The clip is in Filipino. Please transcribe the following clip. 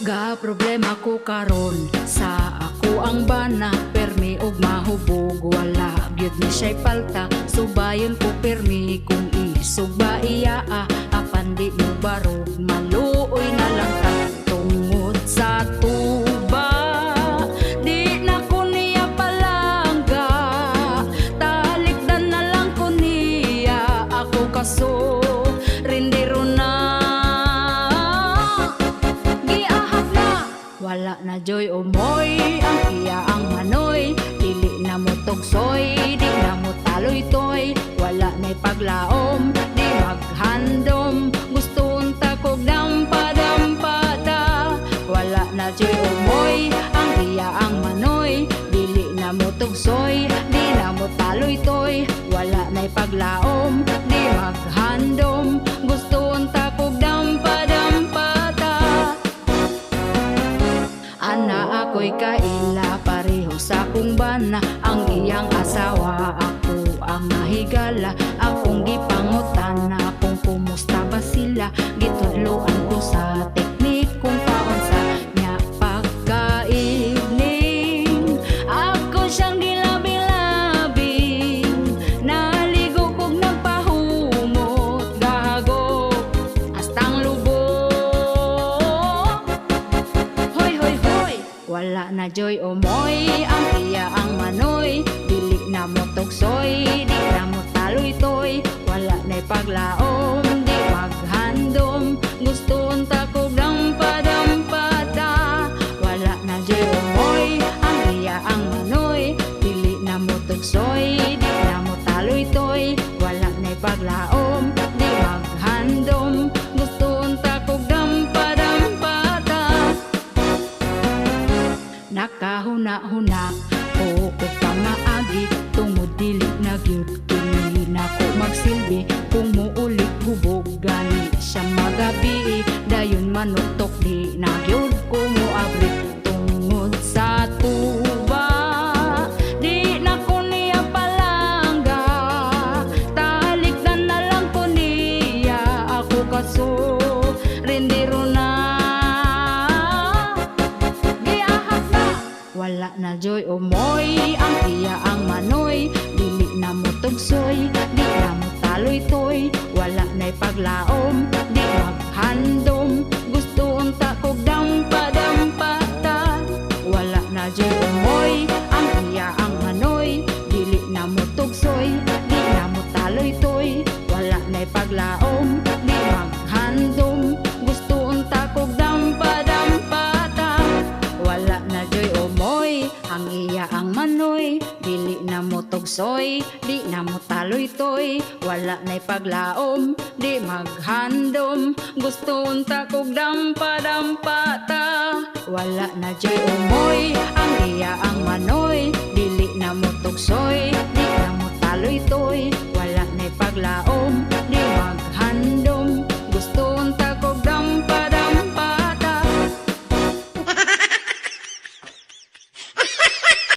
Ga problema ko karon sa ako ang bana, permi og mahubog wala gyud ni siya'y palta. Subayon ko permi kung isugba iya apan di mo barog, maluoy na lang ta tungod sa tuba. Di na ko niya palangga, talikdan na lang ko niya ako kaso rindiro na. Wala na joy umoy, ang iya ang manoy, dili na mo tugsoy, di na mo taloy-toy. Wala na'y paglaom, di maghandom, gusto unta kog dampa-dampada. Wala na joy umoy, ang iya ang manoy, dili na mo tugsoy, di na mo taloy-toy. Wala na'y paglaom, di maghandom, gusto unta kog dampa-dampada. Ana ako'y kaila, pareho sa akong bana, ang iyang asawa, ako ang mahigala. Akong gipangutana kung kumusta ba sila, gitudloan ko sa teknik kung paon sa niya pagkaigning. Ako siyang gilabing-labing, naligo kog nagpahumot, gago astang lubog. Wala na joy umoy, ang iya ang manoy, dili na mo tugsoy, di na mo taloy-toy. Wala na'y paglaom, di maghandom, gusto unta kog dampa-dampada. Wala na joy umoy, ang iya ang manoy, dili na mo tugsoy, di na mo taloy-toy. Wala na'y paglaom, di maghandom, gusto unta kog dampa-dampada. Nakahuna-huna ko pamaagi, tungod dili na gyud kini nako magsilbi. Kung muulit hubog gani siya magabi, dayon manutok di na gyud ko moabri tungod sa tuba. Di na ko niya palangga, talikdan na lang ko niya ako kaso rindiro na. Wala na joy umoy, ang iya ang manoy, dili na mo tugsoy, di na mo taloy-toy. Wala na'y paglaom, di maghandom, gusto unta kog dampa-dampada. Wala na joy umoy, ang iya ang manoy, dili na mo tugsoy, di na mo taloy-toy. Wala na'y paglaom, di maghandom, gusto unta kog dampa-dampada. Wala na joy umoy, ang iya ang manoy, dili na mo tugsoy, di na mo taloy-toy. Wala na'y paglaom, di maghandom, gusto unta kog dampa-dampata. Wala na joy umoy, ang iya ang manoy, dili na mo tugsoy,